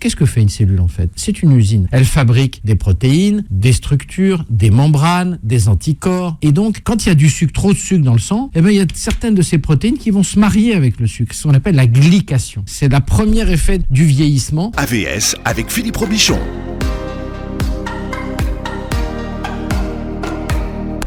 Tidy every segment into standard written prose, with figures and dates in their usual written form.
Qu'est-ce que fait une cellule en fait ? C'est une usine. Elle fabrique des protéines, des structures, des membranes, des anticorps. Et donc, quand il y a du sucre, trop de sucre dans le sang, il y a certaines de ces protéines qui vont se marier avec le sucre. C'est ce qu'on appelle la glycation. C'est le premier effet du vieillissement. AVS avec Philippe Robichon.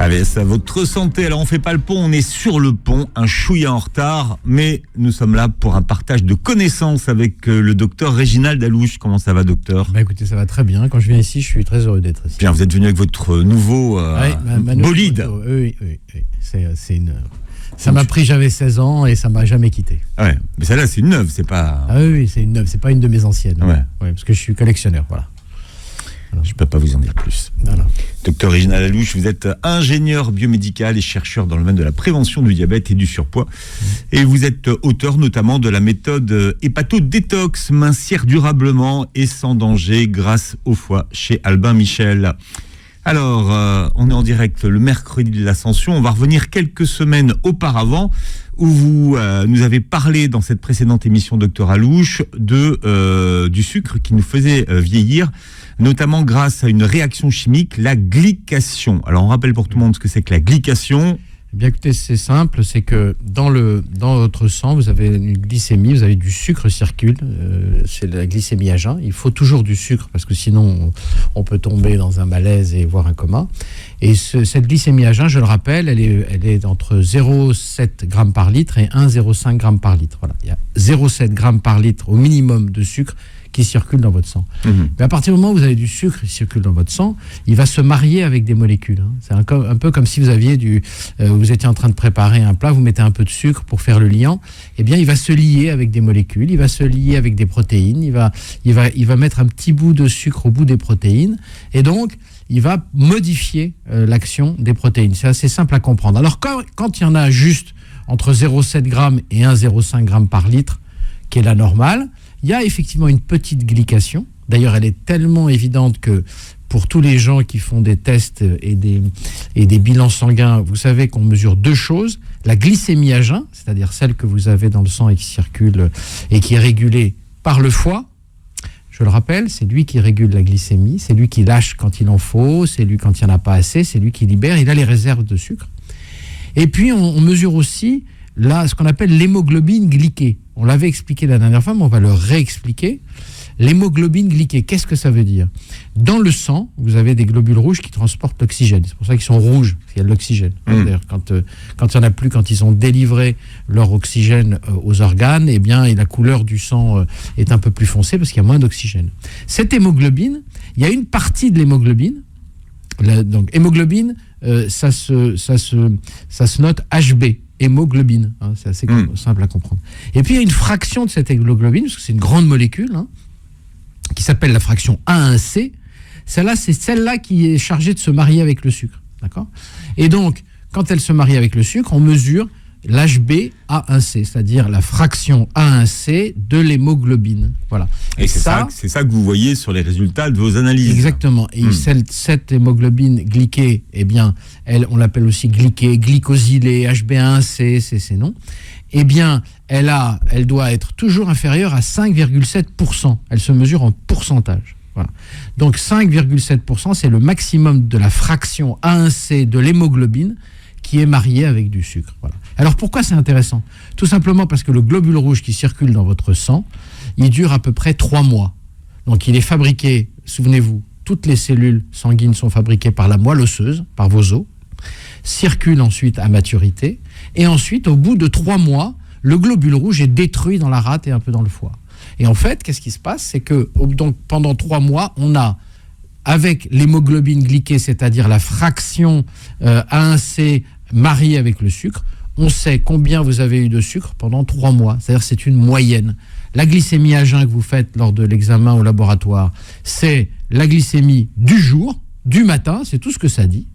AVS à votre santé. Alors on fait pas le pont, on est sur le pont, un chouïa en retard, mais nous sommes là pour un partage de connaissances avec le docteur Réginald Alouche. Comment ça va, docteur ? Écoutez, ça va très bien. Quand je viens ici, je suis très heureux d'être ici. Bien, vous êtes venu avec votre nouveau bolide. Oui. Ça m'a pris, j'avais 16 ans et ça m'a jamais quitté. Ouais, mais celle-là, c'est une neuve, c'est pas... Ah oui, c'est une neuve, c'est pas une de mes anciennes. Ouais. Parce que je suis collectionneur, voilà. Je ne peux pas vous en dire plus. Voilà. Docteur Réginald Alouche, vous êtes ingénieur biomédical et chercheur dans le domaine de la prévention du diabète et du surpoids. Et vous êtes auteur notamment de la méthode hépato-détox, mincir durablement et sans danger grâce au foie chez Albin Michel. Alors, on est en direct le mercredi de l'Ascension. On va revenir quelques semaines auparavant où vous nous avez parlé dans cette précédente émission, docteur Alouche, du sucre qui nous faisait vieillir, notamment grâce à une réaction chimique, la glycation. Alors, on rappelle pour tout le monde ce que c'est que la glycation. Eh bien, écoutez, c'est simple, c'est que dans votre sang, vous avez une glycémie, vous avez du sucre circule, c'est la glycémie à jeun. Il faut toujours du sucre parce que sinon on peut tomber dans un malaise et voire un coma. Et cette glycémie à jeun, je le rappelle, elle est entre 0,7 g par litre et 1,05 g par litre. Voilà, il y a 0,7 g par litre au minimum de sucre qui circule dans votre sang. Mais à partir du moment où vous avez du sucre qui circule dans votre sang, il va se marier avec des molécules. C'est un peu comme si vous aviez vous étiez en train de préparer un plat, vous mettez un peu de sucre pour faire le liant. Eh bien, il va se lier avec des molécules, il va se lier avec des protéines, il va mettre un petit bout de sucre au bout des protéines, et donc il va modifier l'action des protéines. C'est assez simple à comprendre. Alors quand il y en a juste entre 0,7 g et 1,05 g par litre, qui est la normale, il y a effectivement une petite glycation. D'ailleurs, elle est tellement évidente que pour tous les gens qui font des tests et des bilans sanguins, vous savez qu'on mesure deux choses. La glycémie à jeun, c'est-à-dire celle que vous avez dans le sang et qui circule et qui est régulée par le foie. Je le rappelle, c'est lui qui régule la glycémie, c'est lui qui lâche quand il en faut, c'est lui quand il n'y en a pas assez, c'est lui qui libère, il a les réserves de sucre. Et puis, on mesure aussi ce qu'on appelle l'hémoglobine glyquée. On l'avait expliqué la dernière fois, mais on va le réexpliquer. L'hémoglobine glyquée, qu'est-ce que ça veut dire ? Dans le sang, vous avez des globules rouges qui transportent l'oxygène. C'est pour ça qu'ils sont rouges, parce qu'il y a de l'oxygène. D'ailleurs, quand il n'y en a plus, quand ils ont délivré leur oxygène aux organes, eh bien, la couleur du sang est un peu plus foncée parce qu'il y a moins d'oxygène. Cette hémoglobine, il y a une partie de l'hémoglobine. Donc, hémoglobine, ça se note HB. Hémoglobine, c'est assez simple à comprendre. Et puis il y a une fraction de cette hémoglobine, parce que c'est une grande molécule, qui s'appelle la fraction A1C. Celle-là, c'est celle-là qui est chargée de se marier avec le sucre. D'accord ? Et donc, quand elle se marie avec le sucre, on mesure l'HB A1C, c'est-à-dire la fraction A1C de l'hémoglobine. Voilà. Et c'est ça que vous voyez sur les résultats de vos analyses. Exactement. Et cette hémoglobine glyquée, eh bien, on l'appelle aussi glyquée, glycosylée, HB1C, c'est ces noms. Eh bien, elle doit être toujours inférieure à 5,7%. Elle se mesure en pourcentage. Voilà. Donc 5,7%, c'est le maximum de la fraction A1C de l'hémoglobine qui est mariée avec du sucre. Voilà. Alors pourquoi c'est intéressant ? Tout simplement parce que le globule rouge qui circule dans votre sang, il dure à peu près 3 mois. Donc il est fabriqué, souvenez-vous, toutes les cellules sanguines sont fabriquées par la moelle osseuse, par vos os, circulent ensuite à maturité, et ensuite, au bout de 3 mois, le globule rouge est détruit dans la rate et un peu dans le foie. Et en fait, qu'est-ce qui se passe ? C'est que donc, pendant 3 mois, on a, avec l'hémoglobine glyquée, c'est-à-dire la fraction A1C mariée avec le sucre, on sait combien vous avez eu de sucre pendant 3 mois. C'est-à-dire c'est une moyenne. La glycémie à jeun que vous faites lors de l'examen au laboratoire, c'est la glycémie du jour, du matin, c'est tout ce que ça dit.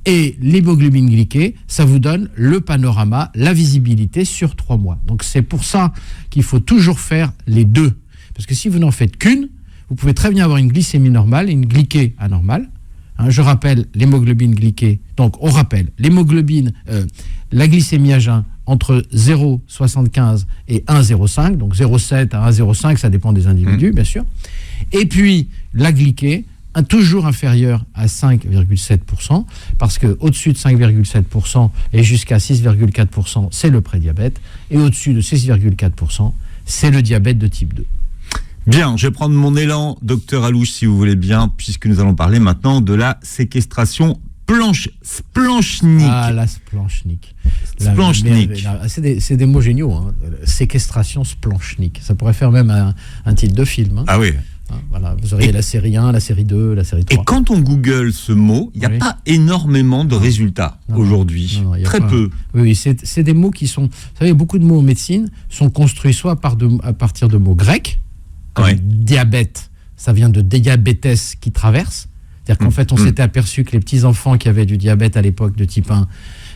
Et l'hémoglobine glyquée, ça vous donne le panorama, la visibilité sur 3 mois. Donc c'est pour ça qu'il faut toujours faire les deux. Parce que si vous n'en faites qu'une, vous pouvez très bien avoir une glycémie normale et une glyquée anormale. Je rappelle l'hémoglobine glyquée. Donc on rappelle l'hémoglobine, la glycémie à jeun entre 0,75 et 1,05, donc 0,7 à 1,05, ça dépend des individus, bien sûr. Et puis, la glyquée, toujours inférieure à 5,7%, parce qu'au-dessus de 5,7% et jusqu'à 6,4%, c'est le prédiabète, et au-dessus de 6,4%, c'est le diabète de type 2. Bien, je vais prendre mon élan, docteur Alouche, si vous voulez bien, puisque nous allons parler maintenant de la séquestration splanchnique. Ah, la splanchnique. Splanchnique. C'est des mots géniaux, hein. Séquestration splanchnique. Ça pourrait faire même un titre de film. Hein. Ah oui. Voilà, vous auriez la série 1, la série 2, la série 3. Et quand on google ce mot, il n'y a pas énormément de résultats aujourd'hui. Non, très peu. Oui, c'est des mots qui sont... Vous savez, beaucoup de mots en médecine sont construits soit à partir de mots grecs, comme diabète, ça vient de diabétès qui traverse. C'est-à-dire qu'en fait, on s'était aperçu que les petits-enfants qui avaient du diabète à l'époque de type 1,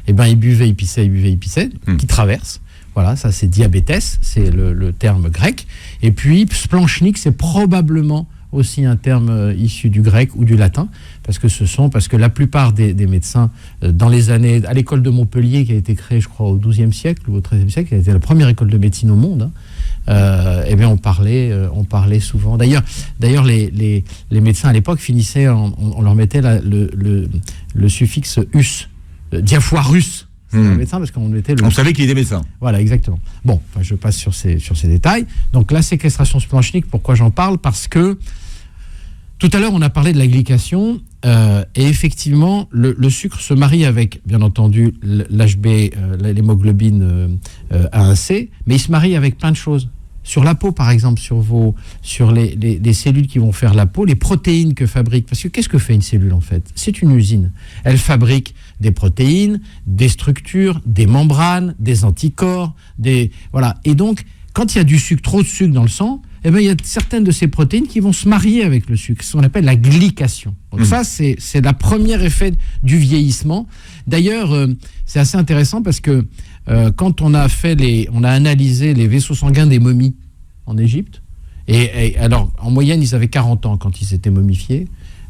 eh ben, ils buvaient, ils pissaient, qui traversent. Voilà, ça c'est diabétès, c'est le terme grec. Et puis splanchnique, c'est probablement aussi un terme issu du grec ou du latin, parce que la plupart des médecins, dans les années, à l'école de Montpellier, qui a été créée, je crois, au XIIe siècle ou au XIIIe siècle, qui a été la première école de médecine au monde, eh bien on parlait souvent. D'ailleurs les médecins à l'époque finissaient, on leur mettait le suffixe us, diaphorus. Médecin parce qu'on mettait on savait qu'il était médecin. Voilà, exactement. Bon, je passe sur ces détails. Donc la séquestration splanchnique, pourquoi j'en parle? Parce que tout à l'heure, on a parlé de la glycation, et effectivement, le sucre se marie avec, bien entendu, l'HB, l'hémoglobine A1C, mais il se marie avec plein de choses. Sur la peau, par exemple, sur les cellules qui vont faire la peau, les protéines que fabrique. Parce que qu'est-ce que fait une cellule, en fait? C'est une usine. Elle fabrique des protéines, des structures, des membranes, des anticorps, voilà. Et donc, quand il y a du sucre, trop de sucre dans le sang, eh bien, il y a certaines de ces protéines qui vont se marier avec le sucre, ce qu'on appelle la glycation. Donc ça, c'est le premier effet du vieillissement. D'ailleurs, c'est assez intéressant parce que quand on a analysé les vaisseaux sanguins des momies en Égypte, et alors, en moyenne, ils avaient 40 ans quand ils étaient momifiés.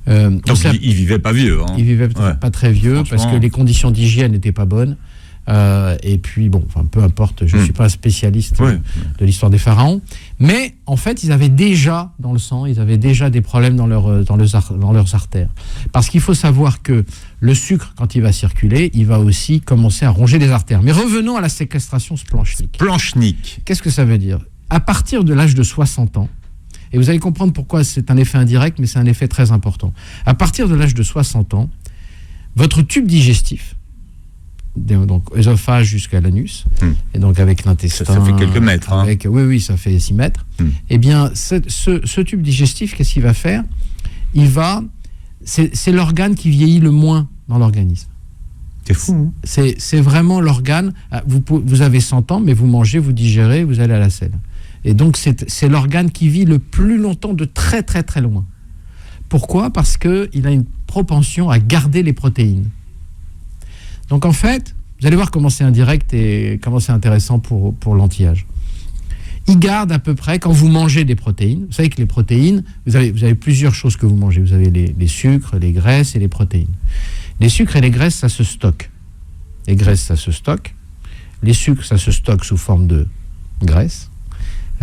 Donc ils vivaient pas vieux. Hein. Ils vivaient pas très vieux parce que les conditions d'hygiène n'étaient pas bonnes. Et puis, bon, peu importe, je ne suis pas un spécialiste de l'histoire des pharaons. Mais en fait, ils avaient déjà dans le sang, ils avaient déjà des problèmes dans leurs artères. Parce qu'il faut savoir que le sucre, quand il va circuler, il va aussi commencer à ronger les artères. Mais revenons à la séquestration splanchnique. Splanchnique. Qu'est-ce que ça veut dire? À partir de l'âge de 60 ans, et vous allez comprendre pourquoi c'est un effet indirect, mais c'est un effet très important. À partir de l'âge de 60 ans, votre tube digestif, donc œsophage jusqu'à l'anus, et donc avec l'intestin... Ça fait quelques mètres. Oui, ça fait 6 mètres. Eh bien, ce tube digestif, qu'est-ce qu'il va faire? C'est l'organe qui vieillit le moins dans l'organisme. C'est fou. Hein? C'est vraiment l'organe... Vous avez 100 ans, mais vous mangez, vous digérez, vous allez à la selle. Et donc, c'est l'organe qui vit le plus longtemps de très, très, très loin. Pourquoi? Parce qu'il a une propension à garder les protéines. Donc, en fait, vous allez voir comment c'est indirect et comment c'est intéressant pour l'anti-âge. Il garde à peu près, quand vous mangez des protéines, vous savez que les protéines, vous avez plusieurs choses que vous mangez. Vous avez les sucres, les graisses et les protéines. Les sucres et les graisses, ça se stocke. Les graisses, ça se stocke. Les sucres, ça se stocke sous forme de graisse.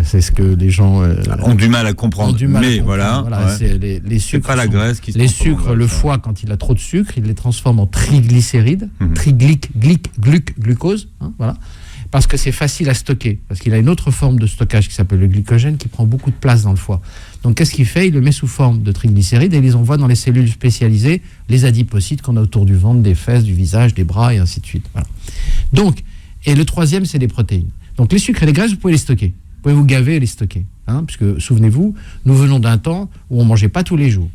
C'est ce que les gens ont du mal à comprendre. Voilà c'est les sucres. C'est pas la graisse qui se les sucres, le foie, quand il a trop de sucre, il les transforme en triglycérides, glucose, voilà. Parce que c'est facile à stocker, parce qu'il a une autre forme de stockage qui s'appelle le glycogène, qui prend beaucoup de place dans le foie. Donc qu'est-ce qu'il fait? Il le met sous forme de triglycérides et il les envoie dans les cellules spécialisées, les adipocytes qu'on a autour du ventre, des fesses, du visage, des bras et ainsi de suite. Voilà. Donc, et le troisième, c'est les protéines. Donc les sucres et les graisses, vous pouvez les stocker. Vous pouvez vous gaver et les stocker. Puisque, souvenez-vous, nous venons d'un temps où on ne mangeait pas tous les jours.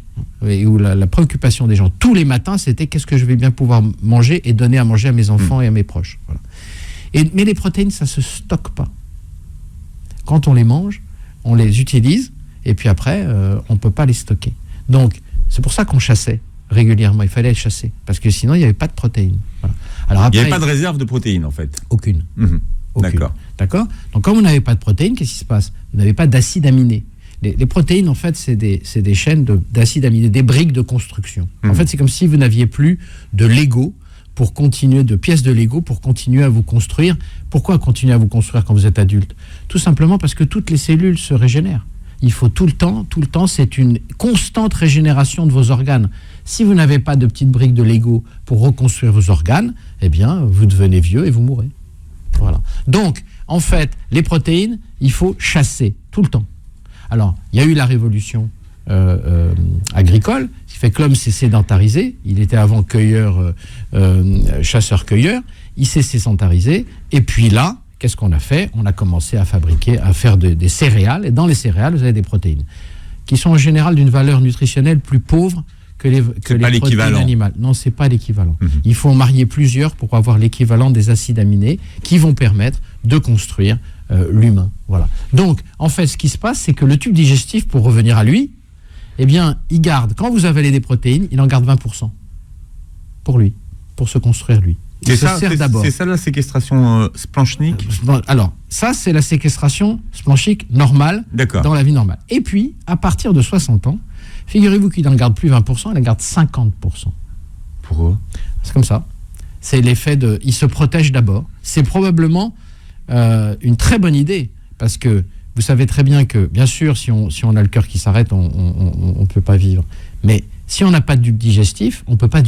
Et où la préoccupation des gens tous les matins, c'était qu'est-ce que je vais bien pouvoir manger et donner à manger à mes enfants et à mes proches. Voilà. Mais les protéines, ça ne se stocke pas. Quand on les mange, on les utilise, et puis après, on ne peut pas les stocker. Donc, c'est pour ça qu'on chassait régulièrement. Il fallait chasser, parce que sinon, il n'y avait pas de protéines. Voilà. Alors après, il n'y avait pas de réserve de protéines, en fait. Aucune. D'accord. Donc, comme vous n'avez pas de protéines, qu'est-ce qui se passe? Vous n'avez pas d'acide aminé. Les protéines, en fait, c'est des chaînes d'acide aminé, des briques de construction. En fait, c'est comme si vous n'aviez plus de Lego pour continuer, de pièces de Lego pour continuer à vous construire. Pourquoi continuer à vous construire quand vous êtes adulte? Tout simplement parce que toutes les cellules se régénèrent. Il faut tout le temps, c'est une constante régénération de vos organes. Si vous n'avez pas de petites briques de Lego pour reconstruire vos organes, eh bien, vous devenez vieux et vous mourrez. Voilà. Donc, en fait, les protéines, il faut chasser tout le temps. Alors, il y a eu la révolution agricole, ce qui fait que l'homme s'est sédentarisé. Il était avant cueilleur, chasseur-cueilleur. Il s'est sédentarisé. Et puis là, qu'est-ce qu'on a fait? On a commencé à faire des céréales. Et dans les céréales, vous avez des protéines qui sont en général d'une valeur nutritionnelle plus pauvre que les protéines animales. Non, c'est pas l'équivalent. Il faut en marier plusieurs pour avoir l'équivalent des acides aminés qui vont permettre de construire l'humain. Voilà. Donc, en fait, ce qui se passe, c'est que le tube digestif, pour revenir à lui, eh bien, il garde, quand vous avalez des protéines, il en garde 20% pour lui, pour se construire lui. C'est ça la séquestration splanchnique? Alors, ça, c'est la séquestration splanchnique normale dans la vie normale. Et puis, à partir de 60 ans, figurez-vous qu'il n'en garde plus 20%, il en garde 50%. Pourquoi? C'est comme ça. C'est l'effet de... Il se protège d'abord. C'est probablement une très bonne idée, parce que vous savez très bien que, bien sûr, si on a le cœur qui s'arrête, on ne peut pas vivre. Mais si on n'a pas de tube digestif, on ne peut pas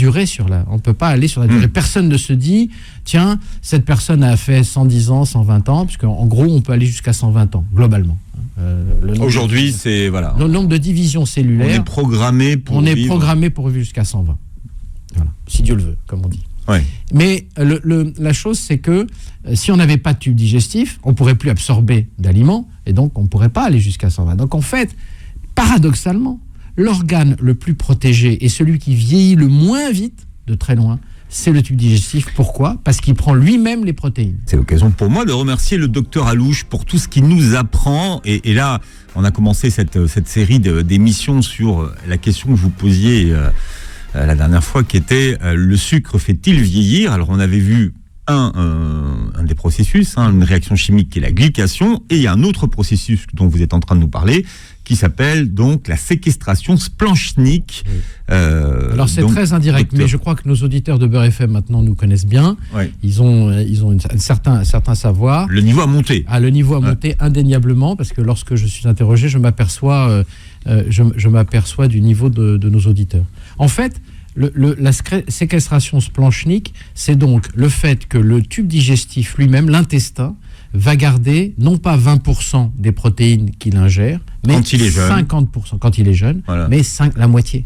on peut pas aller sur la durée. Personne ne se dit, tiens, cette personne a fait 110 ans, 120 ans, parce qu'en gros, on peut aller jusqu'à 120 ans, globalement. Aujourd'hui, c'est... Voilà. Le nombre de divisions cellulaires... On est programmé pour vivre jusqu'à 120. Voilà. Si Dieu le veut, comme on dit. Ouais. Mais la chose, c'est que si on n'avait pas de tube digestif, on ne pourrait plus absorber d'aliments, et donc on ne pourrait pas aller jusqu'à 120. Donc en fait, paradoxalement, l'organe le plus protégé et celui qui vieillit le moins vite, de très loin, c'est le tube digestif. Pourquoi? Parce qu'il prend lui-même les protéines. C'est l'occasion pour moi de remercier le docteur Alouche pour tout ce qu'il nous apprend. Et là, on a commencé cette série d'émissions sur la question que vous posiez la dernière fois, qui était le sucre fait-il vieillir? Alors on avait vu un des processus, une réaction chimique qui est la glycation, et il y a un autre processus dont vous êtes en train de nous parler, qui s'appelle donc la séquestration splanchnique. Alors c'est très indirect, mais je crois que nos auditeurs de Beurre FM maintenant nous connaissent bien. Ouais. Ils ont un certain savoir. Le niveau a monté. Le niveau a monté indéniablement, parce que lorsque je suis interrogé, je m'aperçois du niveau de nos auditeurs. En fait, la séquestration splanchnique, c'est donc le fait que le tube digestif lui-même, l'intestin, va garder non pas 20% des protéines qu'il ingère, mais 50% quand il est jeune, voilà. Mais la moitié.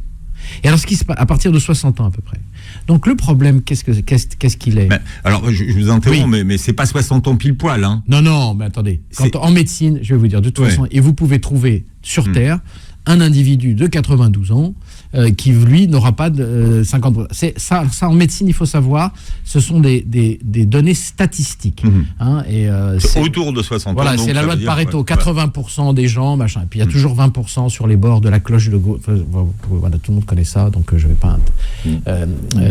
Et alors, ce qui se passe à partir de 60 ans à peu près. Donc le problème, qu'est-ce qu'il est? Alors, je vous interromps, mais c'est pas 60 ans pile poil. Hein. Non, mais attendez. En médecine, je vais vous dire, de toute façon, et vous pouvez trouver sur Terre un individu de 92 ans qui, lui, n'aura pas de 50%. Ça, en médecine, il faut savoir, ce sont des données statistiques. C'est autour de 60 ans. Voilà, c'est la loi de Pareto. 80% des gens, machin. Et puis, il y a toujours 20% sur les bords de la cloche de Gauss. Voilà, tout le monde connaît ça, donc je ne vais pas...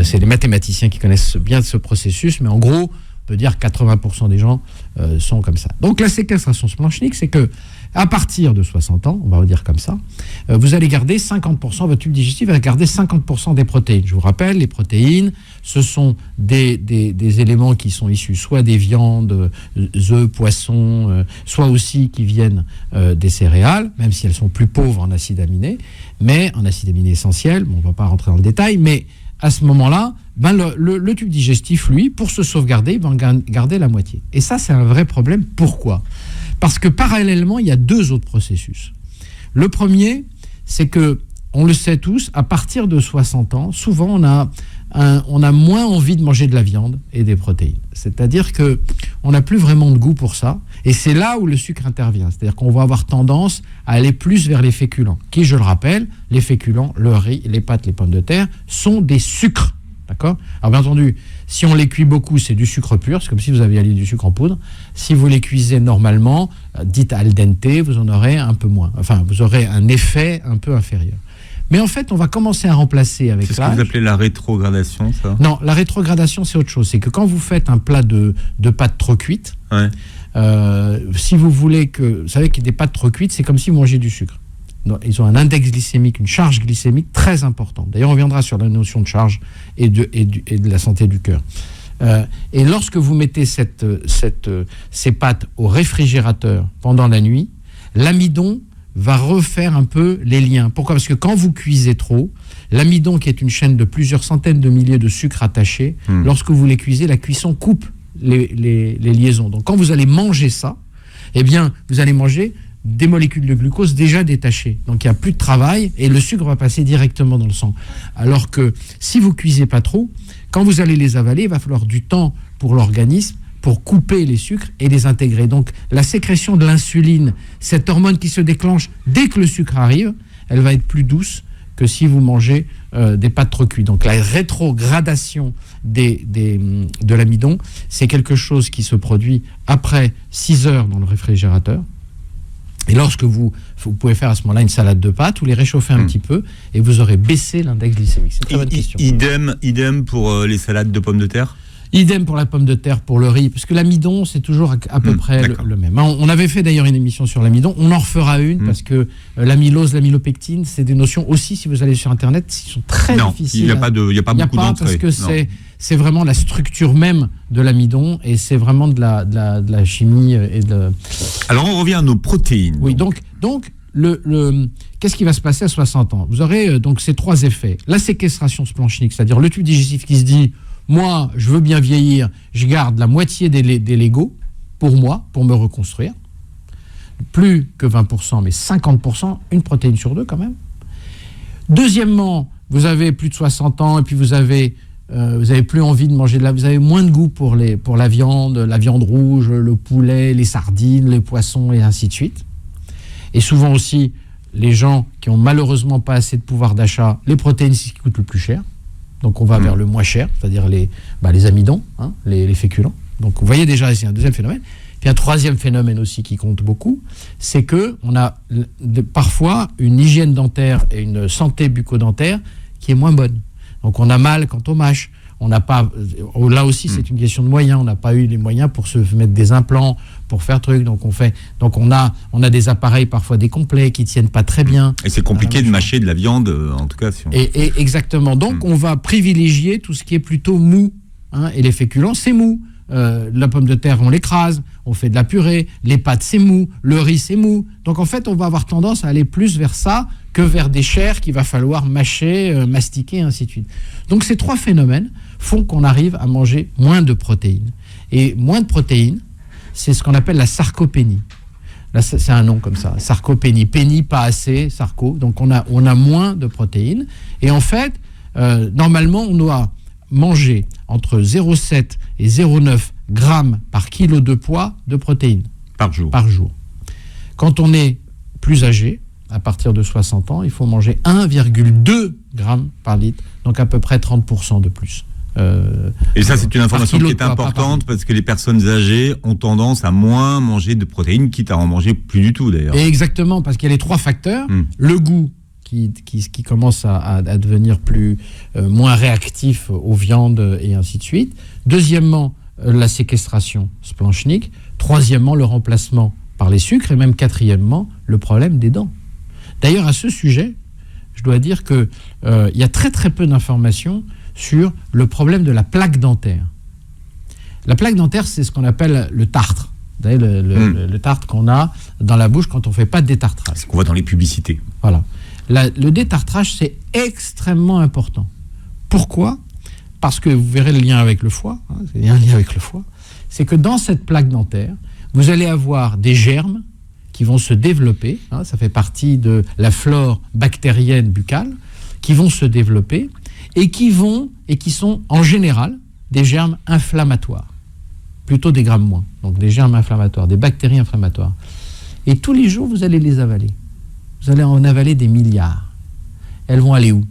c'est les mathématiciens qui connaissent bien ce processus, mais en gros, on peut dire que 80% des gens sont comme ça. Donc, la séquestration splanchnique, c'est que à partir de 60 ans, on va dire comme ça, vous allez garder 50%, votre tube digestif va garder 50% des protéines. Je vous rappelle, les protéines, ce sont des éléments qui sont issus soit des viandes, œufs, poissons, soit aussi qui viennent des céréales, même si elles sont plus pauvres en acides aminés, mais en acides aminés essentiels, on ne va pas rentrer dans le détail, mais à ce moment-là, le tube digestif, lui, pour se sauvegarder, il va en garder la moitié. Et ça, c'est un vrai problème. Pourquoi ? Parce que parallèlement, il y a deux autres processus. Le premier, c'est que, on le sait tous, à partir de 60 ans, souvent on a moins envie de manger de la viande et des protéines. C'est-à-dire qu'on n'a plus vraiment de goût pour ça. Et c'est là où le sucre intervient. C'est-à-dire qu'on va avoir tendance à aller plus vers les féculents. Qui, je le rappelle, les féculents, le riz, les pâtes, les pommes de terre, sont des sucres. D'accord ? Alors bien entendu, si on les cuit beaucoup, c'est du sucre pur, c'est comme si vous aviez du sucre en poudre. Si vous les cuisez normalement, dites al dente, vous en aurez un peu moins. Enfin, vous aurez un effet un peu inférieur. Mais en fait, on va commencer à remplacer avec l'âge. C'est ce que vous appelez la rétrogradation, ça ? Non, la rétrogradation, c'est autre chose. C'est que quand vous faites un plat de pâtes trop cuites, si vous voulez que... Vous savez que des pâtes trop cuites, c'est comme si vous mangez du sucre. ils ont un index glycémique, une charge glycémique très importante. D'ailleurs, on reviendra sur la notion de charge et de la santé du cœur. Et lorsque vous mettez ces pâtes au réfrigérateur pendant la nuit, l'amidon va refaire un peu les liens. Pourquoi ? Parce que quand vous cuisez trop, l'amidon, qui est une chaîne de plusieurs centaines de milliers de sucres attachés, lorsque vous les cuisez, la cuisson coupe les liaisons. Donc quand vous allez manger ça, eh bien, vous allez manger des molécules de glucose déjà détachées. Donc il n'y a plus de travail et le sucre va passer directement dans le sang. Alors que si vous cuisez pas trop, quand vous allez les avaler, il va falloir du temps pour l'organisme pour couper les sucres et les intégrer. Donc la sécrétion de l'insuline, cette hormone qui se déclenche dès que le sucre arrive, elle va être plus douce que si vous mangez des pâtes trop cuites. Donc la rétrogradation de l'amidon, c'est quelque chose qui se produit après 6 heures dans le réfrigérateur. Et lorsque vous pouvez faire à ce moment-là une salade de pâtes, vous les réchauffez un petit peu et vous aurez baissé l'index glycémique. C'est une très bonne question. Idem pour les salades de pommes de terre ? Idem pour la pomme de terre, pour le riz, parce que l'amidon, c'est toujours à peu près le même. On avait fait d'ailleurs une émission sur l'amidon, on en refera une, parce que l'amylose, l'amylopectine, c'est des notions aussi, si vous allez sur Internet, qui sont très difficiles. Il n'y a pas beaucoup d'entrées. Parce que c'est vraiment la structure même de l'amidon, et c'est vraiment de la chimie. Alors on revient à nos protéines. Oui, donc qu'est-ce qui va se passer à 60 ans ? Vous aurez donc ces 3 effets. La séquestration splanchnique, c'est-à-dire le tube digestif qui se dit... Moi, je veux bien vieillir, je garde la moitié des Legos pour moi, pour me reconstruire. Plus que 20%, mais 50%, une protéine sur 2 quand même. Deuxièmement, vous avez plus de 60 ans et puis vous avez plus envie de manger vous avez moins de goût pour la viande rouge, le poulet, les sardines, les poissons et ainsi de suite. Et souvent aussi, les gens qui ont malheureusement pas assez de pouvoir d'achat, les protéines, c'est ce qui coûte le plus cher. Donc on va vers le moins cher, c'est-à-dire les amidons, les féculents. Donc vous voyez déjà, c'est un deuxième phénomène. Puis un troisième phénomène aussi qui compte beaucoup, c'est qu'on a parfois une hygiène dentaire et une santé bucco-dentaire qui est moins bonne. Donc on a mal quand on mâche. On n'a pas, là aussi c'est une question de moyens. On n'a pas eu les moyens pour se mettre des implants, pour faire truc. Donc on a des appareils parfois décomplets qui tiennent pas très bien. Et c'est compliqué de mâcher de la viande, en tout cas. Et exactement. Donc on va privilégier tout ce qui est plutôt mou. Et les féculents, c'est mou. La pomme de terre, on l'écrase, on fait de la purée. Les pâtes, c'est mou. Le riz, c'est mou. Donc en fait, on va avoir tendance à aller plus vers ça que vers des chairs qu'il va falloir mâcher, mastiquer, et ainsi de suite. Donc ces 3 phénomènes font qu'on arrive à manger moins de protéines. Et moins de protéines, c'est ce qu'on appelle la sarcopénie. Là, c'est un nom comme ça, sarcopénie. Pénie, pas assez, sarco. Donc on a moins de protéines. Et en fait, normalement, on doit manger entre 0,7 et 0,9 grammes par kilo de poids de protéines. Par jour. Quand on est plus âgé, à partir de 60 ans, il faut manger 1,2 grammes par litre, donc à peu près 30% de plus. Et ça, c'est une information qui est importante parce que les personnes âgées ont tendance à moins manger de protéines, quitte à en manger plus du tout d'ailleurs. Et exactement, parce qu'il y a les 3 facteurs. Le goût qui commence à devenir moins réactif aux viandes et ainsi de suite. Deuxièmement, la séquestration splanchnique. Troisièmement, le remplacement par les sucres. Et même quatrièmement, le problème des dents. D'ailleurs, à ce sujet, je dois dire qu'il y a très très peu d'informations sur le problème de la plaque dentaire. La plaque dentaire, c'est ce qu'on appelle le tartre. Vous savez, le tartre qu'on a dans la bouche quand on ne fait pas de détartrage. C'est ce qu'on voit dans les publicités. Voilà. Le détartrage, c'est extrêmement important. Pourquoi ? Parce que vous verrez le lien avec le foie. Il y a un lien avec le foie. C'est que dans cette plaque dentaire, vous allez avoir des germes qui vont se développer. Ça fait partie de la flore bactérienne buccale qui vont se développer et qui sont en général des germes inflammatoires, plutôt des grammes moins, donc des germes inflammatoires, des bactéries inflammatoires. Et tous les jours, vous allez les avaler. Vous allez en avaler des milliards. Elles vont aller où ?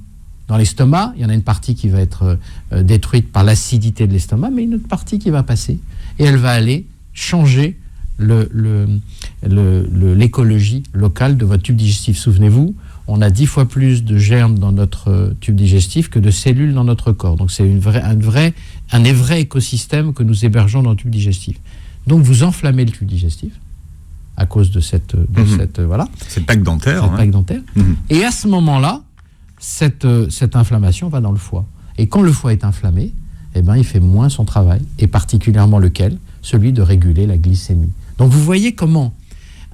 Dans l'estomac, il y en a une partie qui va être détruite par l'acidité de l'estomac, mais une autre partie qui va passer. Et elle va aller changer l'écologie locale de votre tube digestif. Souvenez-vous, on a 10 fois plus de germes dans notre tube digestif que de cellules dans notre corps. Donc c'est un vrai écosystème que nous hébergeons dans le tube digestif. Donc vous enflammez le tube digestif à cause de cette voilà. Cette plaque dentaire. Cette plaque dentaire. Et à ce moment-là, cette inflammation va dans le foie. Et quand le foie est inflammé, eh ben, il fait moins son travail, et particulièrement lequel ? Celui de réguler la glycémie. Donc vous voyez comment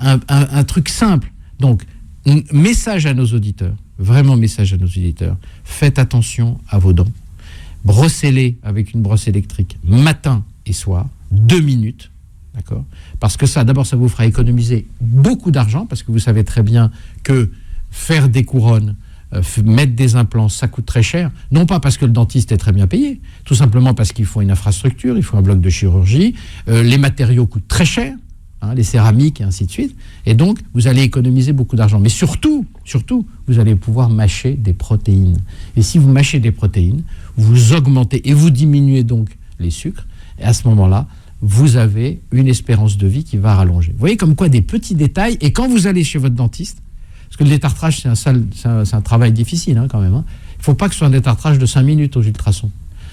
un truc simple. Donc, message à nos auditeurs, vraiment message à nos auditeurs, faites attention à vos dents. Brossez-les avec une brosse électrique matin et soir, 2 minutes. D'accord ? Parce que ça, d'abord, ça vous fera économiser beaucoup d'argent, parce que vous savez très bien que faire des couronnes, mettre des implants, ça coûte très cher. Non pas parce que le dentiste est très bien payé, tout simplement parce qu'il faut une infrastructure, il faut un bloc de chirurgie, les matériaux coûtent très cher, les céramiques et ainsi de suite. Et donc, vous allez économiser beaucoup d'argent. Mais surtout, vous allez pouvoir mâcher des protéines. Et si vous mâchez des protéines, vous augmentez et vous diminuez donc les sucres. Et à ce moment-là, vous avez une espérance de vie qui va rallonger. Vous voyez comme quoi des petits détails. Et quand vous allez chez votre dentiste, parce que le détartrage, c'est un travail difficile quand même. Il ne faut pas que ce soit un détartrage de 5 minutes aux ultrasons.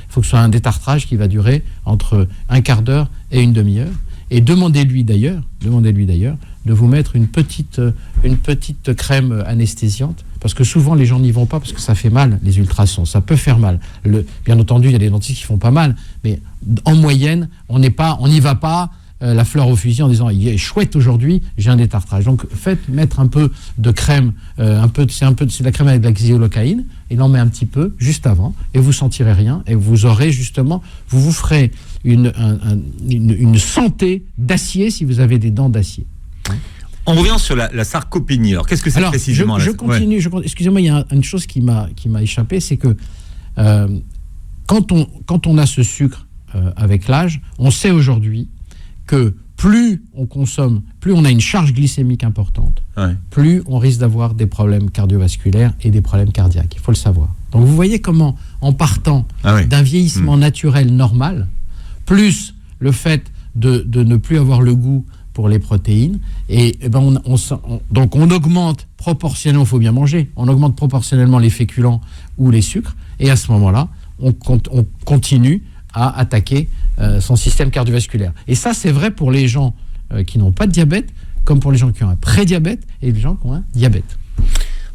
Il faut que ce soit un détartrage qui va durer entre un quart d'heure et une demi-heure. Et demandez-lui d'ailleurs de vous mettre une petite crème anesthésiante, parce que souvent les gens n'y vont pas parce que ça fait mal, les ultrasons, ça peut faire mal. Bien entendu, il y a des dentistes qui font pas mal, mais en moyenne, on n'y va pas la fleur au fusil en disant il est chouette aujourd'hui, j'ai un détartrage. Donc faites mettre un peu de crème, c'est la crème avec de la xylocaïne, il en met un petit peu juste avant, et vous sentirez rien, et vous aurez justement, vous ferez une santé d'acier si vous avez des dents d'acier. On revient sur la sarcopénie. Alors, qu'est-ce que c'est précisément? Je continue. Excusez-moi, il y a une chose qui m'a échappé, c'est que quand on a ce sucre avec l'âge, on sait aujourd'hui que plus on consomme, plus on a une charge glycémique importante, plus on risque d'avoir des problèmes cardiovasculaires et des problèmes cardiaques. Il faut le savoir. Donc, vous voyez comment, en partant d'un vieillissement naturel normal, plus le fait de ne plus avoir le goût pour les protéines, et donc on augmente proportionnellement, il faut bien manger, on augmente proportionnellement les féculents ou les sucres, et à ce moment-là, on continue à attaquer son système cardiovasculaire. Et ça, c'est vrai pour les gens qui n'ont pas de diabète, comme pour les gens qui ont un prédiabète et les gens qui ont un diabète.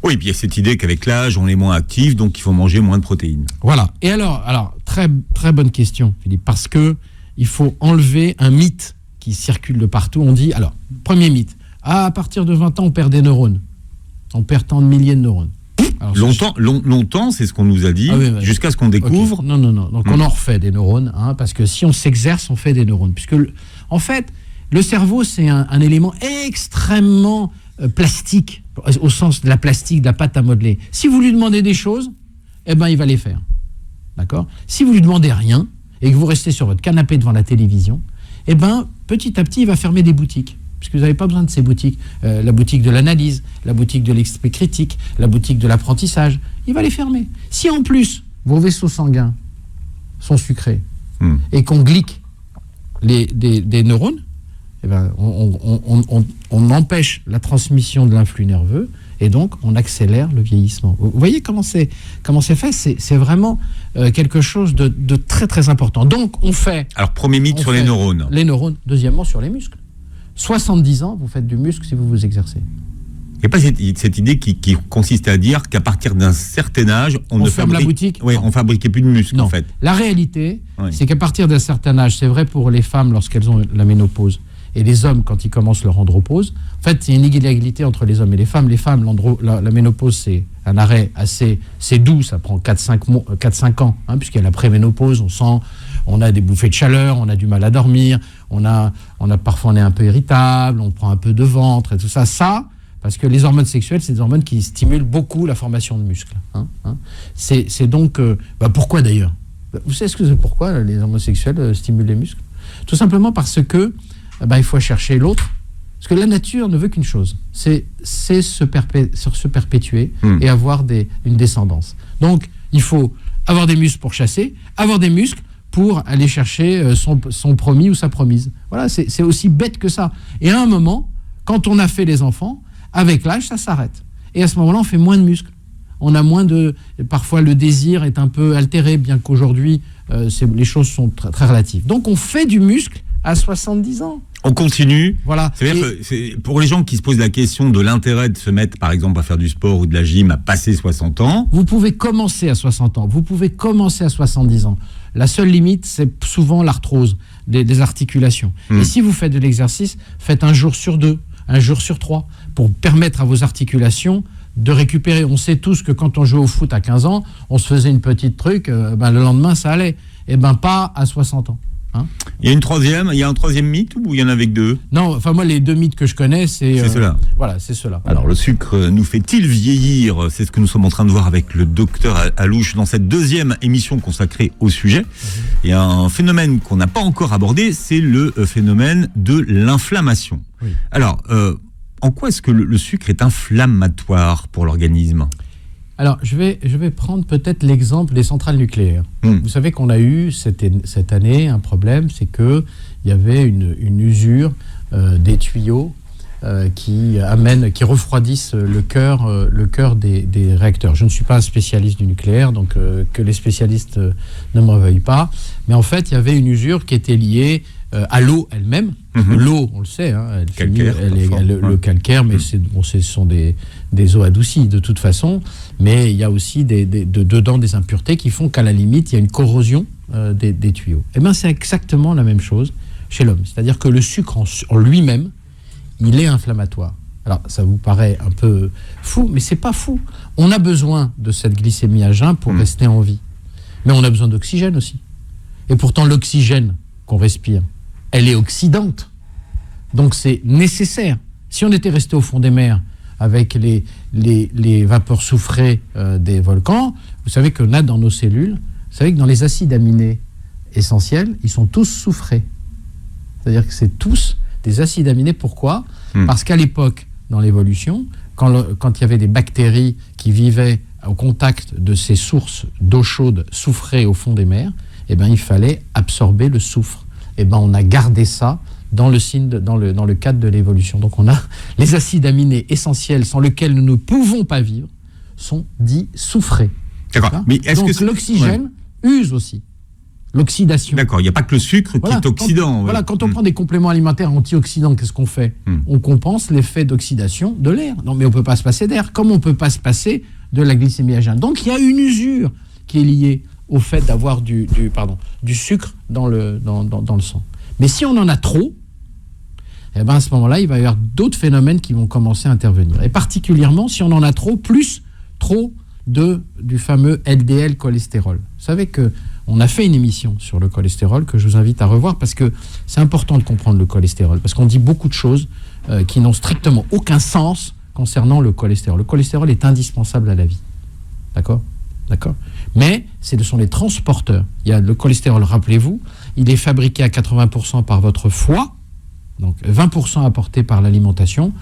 Oui, et puis il y a cette idée qu'avec l'âge, on est moins actif, donc il faut manger moins de protéines. Voilà. Et alors très, très bonne question, Philippe, parce que il faut enlever un mythe qui circule de partout. On dit, alors, premier mythe, à partir de 20 ans, on perd des neurones. On perd tant de milliers de neurones. Alors, longtemps, c'est ce qu'on nous a dit, jusqu'à ce qu'on découvre. Okay. Non. Donc on en refait des neurones, parce que si on s'exerce, on fait des neurones. Puisque, en fait, le cerveau, c'est un élément extrêmement plastique, au sens de la plastique, de la pâte à modeler. Si vous lui demandez des choses, il va les faire. D'accord ? Si vous lui demandez rien, et que vous restez sur votre canapé devant la télévision, petit à petit, il va fermer des boutiques. Puisque vous n'avez pas besoin de ces boutiques. La boutique de l'analyse, la boutique de l'esprit critique, la boutique de l'apprentissage, il va les fermer. Si en plus, vos vaisseaux sanguins sont sucrés et qu'on glyque des neurones, on empêche la transmission de l'influx nerveux et donc on accélère le vieillissement. Vous voyez comment c'est fait ? C'est vraiment quelque chose de très très important. Donc on fait... Alors premier mythe sur les neurones. Les neurones. Deuxièmement sur les muscles. 70 ans, vous faites du muscle si vous vous exercez. Il n'y a pas cette idée qui consiste à dire qu'à partir d'un certain âge, on ne ferme la boutique. Oui, on fabriquait plus de muscles, non. En fait. La réalité, c'est qu'à partir d'un certain âge, c'est vrai pour les femmes lorsqu'elles ont la ménopause, et les hommes quand ils commencent leur andropause. En fait, c'est une inégalité entre les hommes et les femmes. Les femmes, la ménopause, c'est un arrêt c'est doux, ça prend 4-5 ans, puisqu'il y a la préménopause, on a des bouffées de chaleur, on a du mal à dormir, parfois on est un peu irritable, on prend un peu de ventre et tout ça. Ça, parce que les hormones sexuelles, c'est des hormones qui stimulent beaucoup la formation de muscles. C'est donc... pourquoi d'ailleurs ? Vous savez pourquoi les hormones sexuelles stimulent les muscles ? Tout simplement parce que il faut chercher l'autre. Parce que la nature ne veut qu'une chose, c'est se perpétuer et avoir une descendance. Donc, il faut avoir des muscles pour chasser, avoir des muscles pour aller chercher son promis ou sa promise. Voilà, c'est aussi bête que ça. Et à un moment, quand on a fait les enfants, avec l'âge, ça s'arrête. Et à ce moment-là, on fait moins de muscles. On a moins de... Parfois, le désir est un peu altéré, bien qu'aujourd'hui, les choses sont très, très relatives. Donc, on fait du muscle à 70 ans. On continue. Voilà. C'est-à-dire que pour les gens qui se posent la question de l'intérêt de se mettre, par exemple, à faire du sport ou de la gym à passer 60 ans. Vous pouvez commencer à 60 ans, vous pouvez commencer à 70 ans. La seule limite, c'est souvent l'arthrose des articulations. Et si vous faites de l'exercice, faites un jour sur 2, un jour sur 3, pour permettre à vos articulations de récupérer. On sait tous que quand on jouait au foot à 15 ans, on se faisait une petite truc, le lendemain ça allait. Et pas à 60 ans. Hein. Il y a un troisième mythe ou il y en avait que 2? Non, enfin moi les 2 mythes que je connais, c'est cela. Voilà, c'est cela. Alors le sucre nous fait-il vieillir? C'est ce que nous sommes en train de voir avec le docteur Alouche dans cette 2e émission consacrée au sujet. Et un phénomène qu'on n'a pas encore abordé, c'est le phénomène de l'inflammation. Oui. Alors, en quoi est-ce que le sucre est inflammatoire pour l'organisme? Alors, je vais prendre peut-être l'exemple des centrales nucléaires. Vous savez qu'on a eu cette année un problème, c'est qu'il y avait une usure des tuyaux qui refroidissent le cœur des réacteurs. Je ne suis pas un spécialiste du nucléaire, donc que les spécialistes ne m'en veuillent pas. Mais en fait, il y avait une usure qui était liée à l'eau elle-même. L'eau, on le sait, hein, le calcaire, mais ce sont des eaux adoucies de toute façon. Mais il y a aussi dedans des impuretés qui font qu'à la limite, il y a une corrosion des tuyaux. Eh bien, c'est exactement la même chose chez l'homme. C'est-à-dire que le sucre en lui-même, il est inflammatoire. Alors, ça vous paraît un peu fou, mais c'est pas fou. On a besoin de cette glycémie à jeun pour rester en vie. Mais on a besoin d'oxygène aussi. Et pourtant, l'oxygène qu'on respire, elle est oxydante. Donc, c'est nécessaire. Si on était resté au fond des mers avec les vapeurs soufrées des volcans, vous savez qu'on a dans nos cellules, vous savez que dans les acides aminés essentiels, ils sont tous soufrés. C'est-à-dire que c'est tous des acides aminés. Pourquoi ? Parce qu'à l'époque, dans l'évolution, quand il y avait des bactéries qui vivaient au contact de ces sources d'eau chaude soufrées au fond des mers, eh ben, il fallait absorber le soufre. Eh ben, on a gardé ça dans le cadre de l'évolution. Donc on a les acides aminés essentiels sans lesquels nous ne pouvons pas vivre sont dits soufrés. D'accord. Mais donc l'oxygène use aussi. L'oxydation. D'accord, il n'y a pas que le sucre qui est oxydant. Quand on prend des compléments alimentaires antioxydants, qu'est-ce qu'on fait ? On compense l'effet d'oxydation de l'air. Non, mais on ne peut pas se passer d'air, comme on ne peut pas se passer de la glycémie à jeun. Donc il y a une usure qui est liée au fait d'avoir du sucre dans le sang. Mais si on en a trop, eh ben à ce moment-là, il va y avoir d'autres phénomènes qui vont commencer à intervenir. Et particulièrement, si on en a trop du fameux LDL cholestérol. Vous savez qu'on a fait une émission sur le cholestérol que je vous invite à revoir parce que c'est important de comprendre le cholestérol. Parce qu'on dit beaucoup de choses qui n'ont strictement aucun sens concernant le cholestérol. Le cholestérol est indispensable à la vie. D'accord ? Mais ce sont les transporteurs. Il y a le cholestérol, rappelez-vous, il est fabriqué à 80% par votre foie, donc 20% apporté par l'alimentation.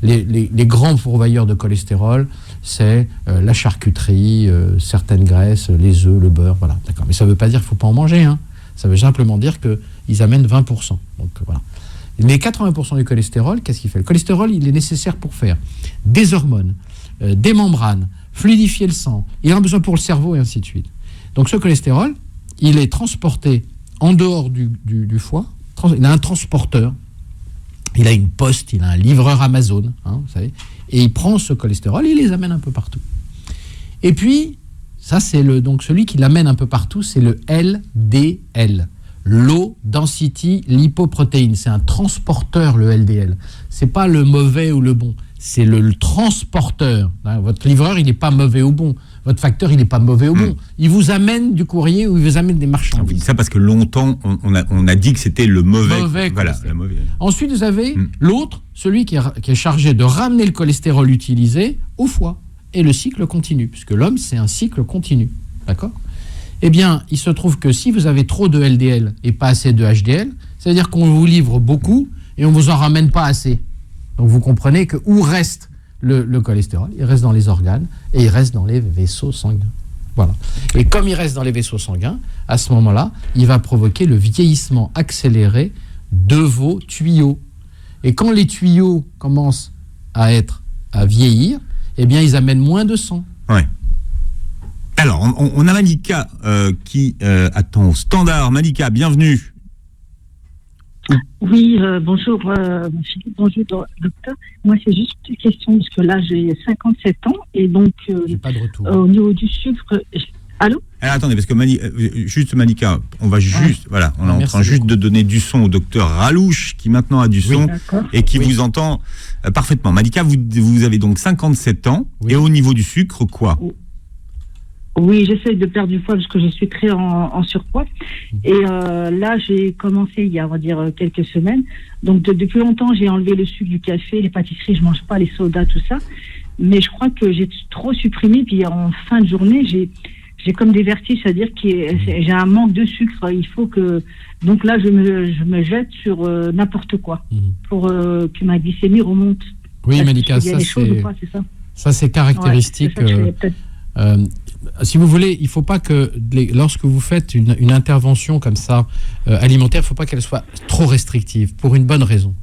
Les grands pourvoyeurs de cholestérol, c'est la charcuterie, certaines graisses, les œufs, le beurre, voilà. D'accord. Mais ça ne veut pas dire qu'il ne faut pas en manger, hein. Ça veut simplement dire qu'ils amènent 20%. Donc voilà. Les 80% du cholestérol, qu'est-ce qu'il fait ? Le cholestérol, il est nécessaire pour faire des hormones, des membranes, fluidifier le sang, il en a besoin pour le cerveau et ainsi de suite. Donc ce cholestérol, il est transporté en dehors du foie, il a un transporteur, il a une poste, il a un livreur Amazon, hein, vous savez, et il prend ce cholestérol et il les amène un peu partout. Et puis, ça c'est donc celui qui l'amène un peu partout, c'est le LDL, Low Density Lipoprotein. C'est un transporteur, le LDL. C'est pas le mauvais ou le bon. C'est le transporteur. Votre livreur, il n'est pas mauvais ou bon. Votre facteur, il n'est pas mauvais ou bon. Il vous amène du courrier ou il vous amène des marchandises. Vous dites ça parce que longtemps, on a dit que c'était le mauvais. Voilà, le mauvais. Ensuite, vous avez l'autre, celui qui est chargé de ramener le cholestérol utilisé au foie. Et le cycle continue, puisque l'homme, c'est un cycle continu. D'accord ? Eh bien, il se trouve que si vous avez trop de LDL et pas assez de HDL, c'est-à-dire qu'on vous livre beaucoup et on ne vous en ramène pas assez. Donc vous comprenez que où reste le cholestérol ? Il reste dans les organes et il reste dans les vaisseaux sanguins. Voilà. Et comme il reste dans les vaisseaux sanguins, à ce moment-là, il va provoquer le vieillissement accéléré de vos tuyaux. Et quand les tuyaux commencent à vieillir, eh bien, ils amènent moins de sang. Ouais. Alors, on a Malika qui attend au standard. Malika, bienvenue. Oui, bonjour, Philippe, bonjour, docteur. Moi, c'est juste une question, parce que là, j'ai 57 ans, et donc, J'ai pas de retour. au niveau du sucre... Allô? Alors, attendez, parce que juste Malika, on va juste, voilà, on est en Merci train juste beaucoup. de donner du son au docteur Ralouche, qui maintenant a du son D'accord. et qui Oui. vous entend parfaitement. Malika, vous avez donc 57 ans, Oui. et au niveau du sucre, quoi? Oui, j'essaie de perdre du poids, parce que je suis très en surpoids. Et là, j'ai commencé il y a, on va dire, quelques semaines. Donc, depuis longtemps, j'ai enlevé le sucre du café, les pâtisseries, je mange pas les sodas, tout ça. Mais je crois que j'ai trop supprimé, puis en fin de journée, j'ai comme des vertiges, c'est-à-dire que j'ai un manque de sucre. Il faut que... Donc là, je me jette sur n'importe quoi pour que ma glycémie remonte. Oui, Est-ce Malika, qu'il y a ça des choses ou c'est pas, c'est ça? ça c'est caractéristique. Ouais, c'est ça que je vais peut-être- Si vous voulez, il ne faut pas que lorsque vous faites une intervention comme ça alimentaire, il ne faut pas qu'elle soit trop restrictive pour une bonne raison.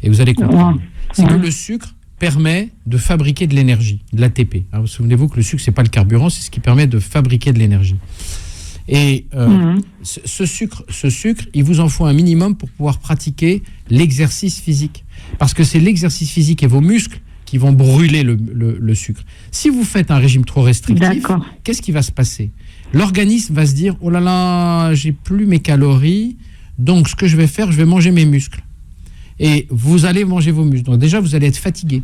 Et vous allez comprendre. Ouais. C'est que Ouais. le sucre permet de fabriquer de l'énergie, de l'ATP. Hein, vous souvenez-vous que le sucre, c'est pas le carburant, c'est ce qui permet de fabriquer de l'énergie. Et ce sucre, il vous en faut un minimum pour pouvoir pratiquer l'exercice physique. Parce que c'est l'exercice physique et vos muscles qui vont brûler le sucre. Si vous faites un régime trop restrictif, D'accord. qu'est-ce qui va se passer? L'organisme va se dire, oh là là, j'ai plus mes calories, donc ce que je vais faire, je vais manger mes muscles. Et vous allez manger vos muscles. Donc déjà, vous allez être fatigué.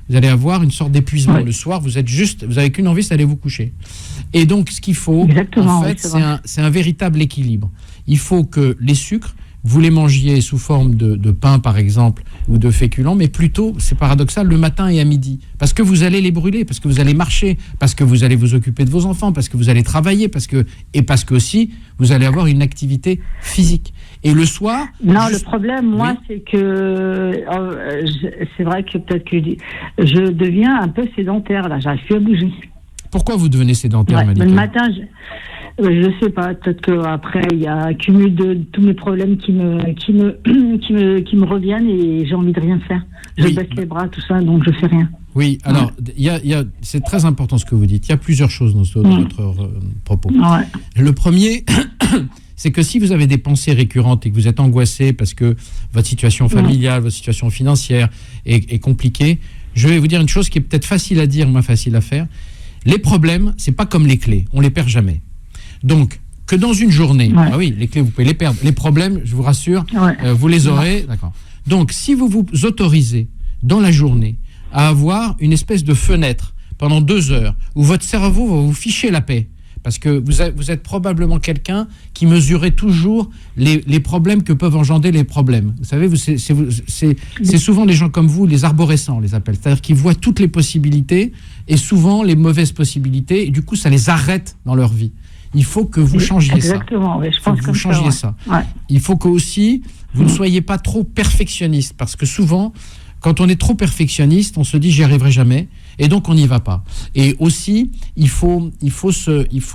Vous allez avoir une sorte d'épuisement. Ouais. Le soir, vous avez qu'une envie, c'est d'aller vous coucher. Et donc, ce qu'il faut, Exactement, en oui, fait, c'est vrai. c'est un véritable équilibre. Il faut que les sucres, vous les mangiez sous forme de pain, par exemple, ou de féculents, mais plutôt, c'est paradoxal, le matin et à midi. Parce que vous allez les brûler, parce que vous allez marcher, parce que vous allez vous occuper de vos enfants, parce que vous allez travailler, parce que aussi, vous allez avoir une activité physique. Et le soir... Non, juste- le problème, moi, Oui. c'est que c'est vrai que peut-être que je deviens un peu sédentaire, là. J'arrive plus à bouger. Pourquoi vous devenez sédentaire, Ouais, Malika? le matin, je sais pas. Peut-être qu'après, il y a un cumul de tous mes problèmes qui me reviennent et j'ai envie de rien faire. Je Oui. baisse les bras, tout ça, donc je fais rien. Oui, alors, c'est très important ce que vous dites. Il y a plusieurs choses dans votre propos. Ouais. Le premier, c'est que si vous avez des pensées récurrentes et que vous êtes angoissé parce que votre situation familiale, votre situation financière est compliquée, je vais vous dire une chose qui est peut-être facile à dire, moins facile à faire. Les problèmes, c'est pas comme les clés, on les perd jamais. Donc, que dans une journée, ah oui, les clés, vous pouvez les perdre. Les problèmes, je vous rassure, vous les aurez, d'accord. Donc, si vous vous autorisez dans la journée à avoir une espèce de fenêtre pendant 2 heures où votre cerveau va vous ficher la paix, parce que vous êtes probablement quelqu'un qui mesurait toujours les problèmes que peuvent engendrer les problèmes. Vous savez, c'est souvent des gens comme vous, les arborescents, on les appelle. C'est-à-dire qu'ils voient toutes les possibilités et souvent les mauvaises possibilités, et du coup, ça les arrête dans leur vie. Il faut que vous changiez ça. Exactement, oui, je Il faut pense que comme vous changiez ça. Ouais. Il faut que aussi, vous ne soyez pas trop perfectionniste, parce que souvent, quand on est trop perfectionniste, on se dit j'y arriverai jamais, et donc on n'y va pas. Et aussi, il faut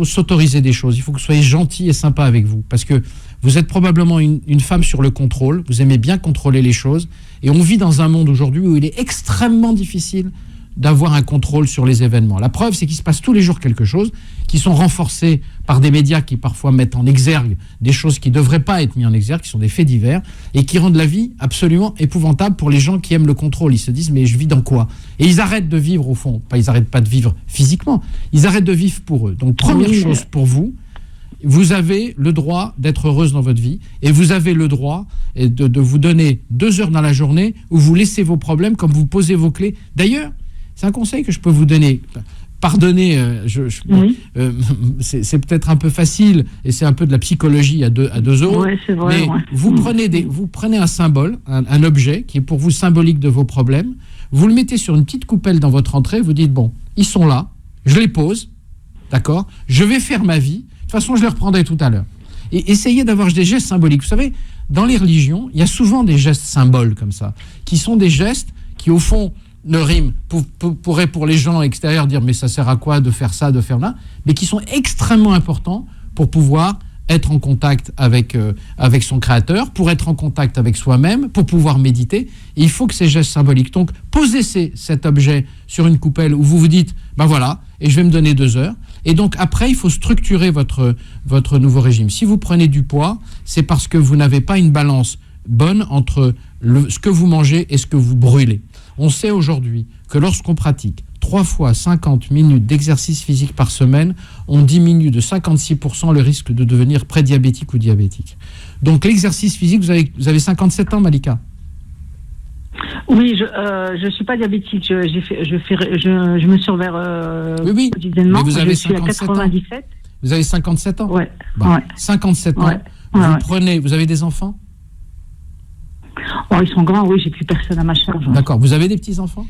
s'autoriser des choses. Il faut que vous soyez gentil et sympa avec vous, parce que vous êtes probablement une femme sur le contrôle. Vous aimez bien contrôler les choses, et on vit dans un monde aujourd'hui où il est extrêmement difficile d'avoir un contrôle sur les événements. La preuve, c'est qu'il se passe tous les jours quelque chose, qui sont renforcés par des médias qui parfois mettent en exergue des choses qui ne devraient pas être mises en exergue, qui sont des faits divers, et qui rendent la vie absolument épouvantable pour les gens qui aiment le contrôle. Ils se disent, mais je vis dans quoi? Et ils arrêtent de vivre au fond. Ils n'arrêtent pas de vivre physiquement, ils arrêtent de vivre pour eux. Donc première chose pour vous, vous avez le droit d'être heureuse dans votre vie, et vous avez le droit de vous donner 2 heures dans la journée où vous laissez vos problèmes, comme vous posez vos clés. D'ailleurs, c'est un conseil que je peux vous donner. Pardonnez, c'est peut-être un peu facile et c'est un peu de la psychologie à 2 euros. Ouais, c'est vrai, mais ouais. vous prenez un symbole, un objet qui est pour vous symbolique de vos problèmes. Vous le mettez sur une petite coupelle dans votre entrée. Vous dites bon, ils sont là, je les pose, d'accord. Je vais faire ma vie. De toute façon, je les reprendrai tout à l'heure. Et essayez d'avoir des gestes symboliques. Vous savez, dans les religions, il y a souvent des gestes symboles comme ça, qui sont des gestes qui au fond ne riment, pourraient pour les gens extérieurs dire mais ça sert à quoi de faire ça, de faire là, mais qui sont extrêmement importants pour pouvoir être en contact avec son créateur, pour être en contact avec soi-même, pour pouvoir méditer. Et il faut que ces gestes symboliques, donc posez cet objet sur une coupelle où vous vous dites ben voilà, et je vais me donner 2 heures. Et donc après, il faut structurer votre nouveau régime. Si vous prenez du poids, c'est parce que vous n'avez pas une balance bonne entre ce que vous mangez et ce que vous brûlez. On sait aujourd'hui que lorsqu'on pratique 3 fois 50 minutes d'exercice physique par semaine, on diminue de 56% le risque de devenir prédiabétique ou diabétique. Donc l'exercice physique, vous avez 57 ans, Malika? Oui, je suis pas diabétique. Je me surveille oui, quotidiennement. Mais vous avez je suis à 57 ans. 97. Vous avez 57 ans? Ouais. Bah, Ouais. 57 ans. Ouais. Vous avez des enfants? Oh, ils sont grands, oui, j'ai plus personne à ma charge. D'accord. Vous avez des petits-enfants?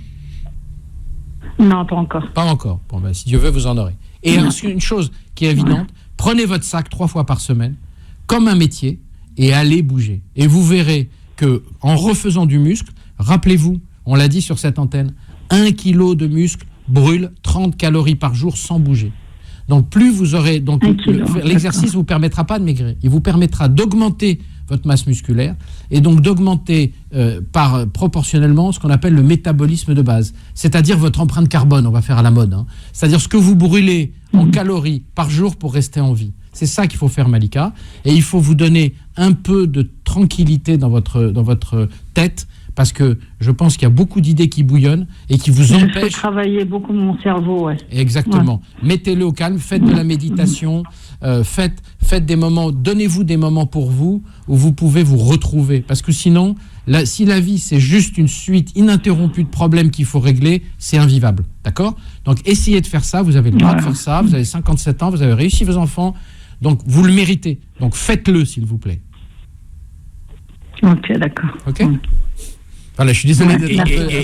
Non, pas encore. Pas encore. Bon, ben, si Dieu veut, vous en aurez. Et une chose qui est évidente, prenez votre sac 3 fois par semaine, comme un métier, et allez bouger. Et vous verrez que en refaisant du muscle, rappelez-vous, on l'a dit sur cette antenne, 1 kilo de muscle brûle 30 calories par jour sans bouger. Donc plus vous aurez, donc l'exercice vous permettra pas de maigrir, il vous permettra d'augmenter votre masse musculaire et donc d'augmenter proportionnellement ce qu'on appelle le métabolisme de base, c'est-à-dire votre empreinte carbone, on va faire à la mode, hein. C'est-à-dire ce que vous brûlez en calories par jour pour rester en vie. C'est ça qu'il faut faire, Malika, et il faut vous donner un peu de tranquillité dans votre tête, parce que je pense qu'il y a beaucoup d'idées qui bouillonnent et qui vous empêchent. Je fais travailler beaucoup mon cerveau, ouais. Exactement. Ouais. Mettez-le au calme, faites de la méditation, faites des moments, donnez-vous des moments pour vous où vous pouvez vous retrouver. Parce que sinon, si la vie c'est juste une suite ininterrompue de problèmes qu'il faut régler, c'est invivable. D'accord ? Donc essayez de faire ça, vous avez le droit de faire ça, vous avez 57 ans, vous avez réussi vos enfants, donc vous le méritez. Donc faites-le, s'il vous plaît. Ok, d'accord. Ok ? Voilà, je suis désolé.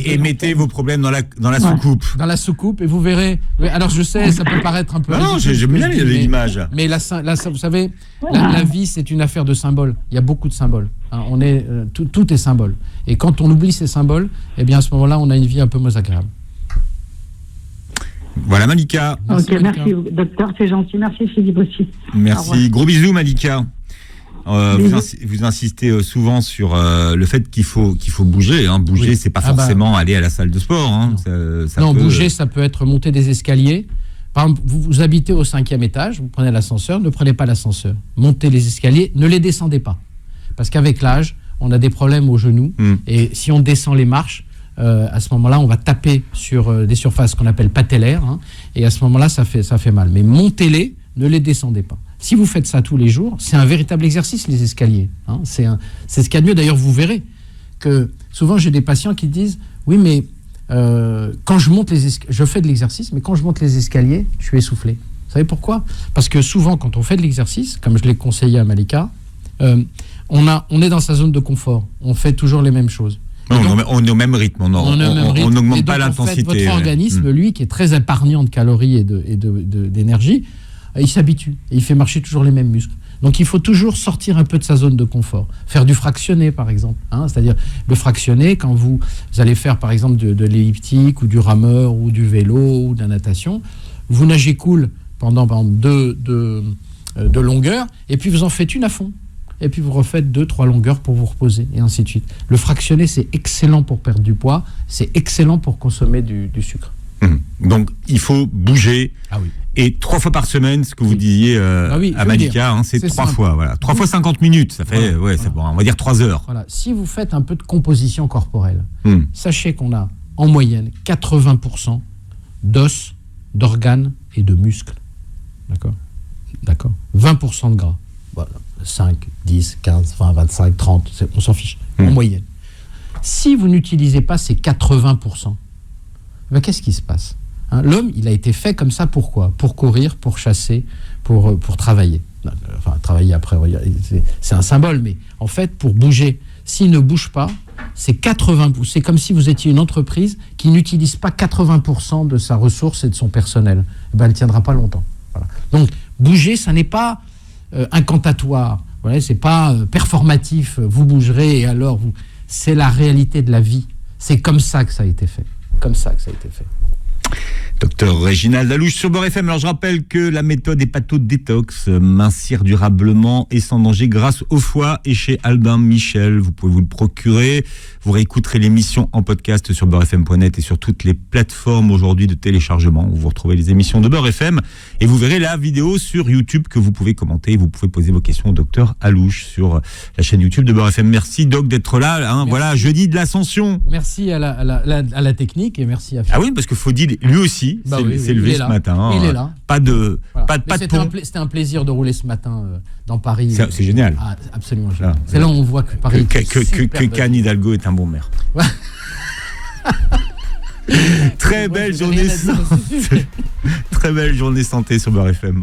Et mettez vos problèmes dans la soucoupe. Dans la soucoupe, et vous verrez. Alors, je sais, ça peut paraître un peu. Non, j'aime bien l'image. Mais là, vous savez, la vie, c'est une affaire de symboles. Il y a beaucoup de symboles. Hein, tout est symbole. Et quand on oublie ces symboles, eh bien, à ce moment-là, on a une vie un peu moins agréable. Voilà, Malika. Malika. Merci, docteur, c'est gentil. Merci, Philippe aussi. Merci. Gros bisous, Malika. Vous insistez souvent sur le fait qu'il faut bouger. Hein. Bouger, oui. C'est pas forcément aller à la salle de sport. Hein. Bouger, ça peut être monter des escaliers. Par exemple, vous habitez au 5e étage, vous prenez l'ascenseur, ne prenez pas l'ascenseur. Montez les escaliers, ne les descendez pas. Parce qu'avec l'âge, on a des problèmes aux genoux. Et si on descend les marches, à ce moment-là, on va taper sur des surfaces qu'on appelle patellaires. Hein, et à ce moment-là, ça fait mal. Mais montez-les, ne les descendez pas. Si vous faites ça tous les jours, c'est un véritable exercice, les escaliers. Hein. C'est ce qu'il y a de mieux. D'ailleurs, vous verrez que souvent, j'ai des patients qui disent « Oui, mais quand je fais de l'exercice, mais quand je monte les escaliers, je suis essoufflé. » Vous savez pourquoi ? Parce que souvent, quand on fait de l'exercice, comme je l'ai conseillé à Malika, on est dans sa zone de confort. On fait toujours les mêmes choses. On est au même rythme, on n'augmente pas l'intensité. Votre organisme, lui, qui est très épargnant de calories et d'énergie, il s'habitue et il fait marcher toujours les mêmes muscles. Donc il faut toujours sortir un peu de sa zone de confort. Faire du fractionné, par exemple. Hein, c'est-à-dire le fractionné, quand vous allez faire, par exemple, de l'elliptique ou du rameur ou du vélo ou de la natation, vous nagez cool pendant deux longueurs et puis vous en faites une à fond. Et puis vous refaites 2-3 longueurs pour vous reposer, et ainsi de suite. Le fractionné, c'est excellent pour perdre du poids, c'est excellent pour consommer du sucre. Donc, il faut bouger. Ah oui. Et 3 fois par semaine, ce que vous disiez à Malika, hein, c'est 3 fois. Voilà. 3 fois 50 minutes, ça fait, bon, on va dire 3 heures. Voilà. Si vous faites un peu de composition corporelle, sachez qu'on a en moyenne 80% d'os, d'organes et de muscles. D'accord. 20% de gras. Voilà. 5, 10, 15, 20, 25, 30, on s'en fiche, en moyenne. Si vous n'utilisez pas ces 80%, ben qu'est-ce qui se passe ? L'homme, il a été fait comme ça, pourquoi ? Pour courir, pour chasser, pour travailler. Enfin, travailler après, c'est un symbole, mais en fait, pour bouger. S'il ne bouge pas, c'est 80%. C'est comme si vous étiez une entreprise qui n'utilise pas 80% de sa ressource et de son personnel. Ben, elle ne tiendra pas longtemps. Voilà. Donc, bouger, ça n'est pas incantatoire, voilà, c'est pas performatif, vous bougerez et alors c'est la réalité de la vie. C'est comme ça que ça a été fait. Docteur Réginald Alouche sur Beurre FM. Alors je rappelle que la méthode Hépato-Détox, mincir durablement et sans danger grâce au foie, est chez Albin Michel. Vous pouvez vous le procurer. Vous réécouterez l'émission en podcast sur beurrefm.net et sur toutes les plateformes aujourd'hui de téléchargement où vous retrouvez les émissions de Beurre FM. Et vous verrez la vidéo sur YouTube que vous pouvez commenter. Vous pouvez poser vos questions au docteur Alouche sur la chaîne YouTube de Beurre FM. Merci Doc d'être là. Voilà, jeudi de l'ascension. Merci à la technique et merci à Philippe. Ah oui, parce que Faudil, lui aussi, s'est levé ce matin. Il est là. Pas de pont. C'était un plaisir de rouler ce matin dans Paris. C'est génial. Ah, absolument génial. C'est là où on voit que Paris que Anne Hidalgo est un bon maire. Très belle journée santé sur Beurre FM.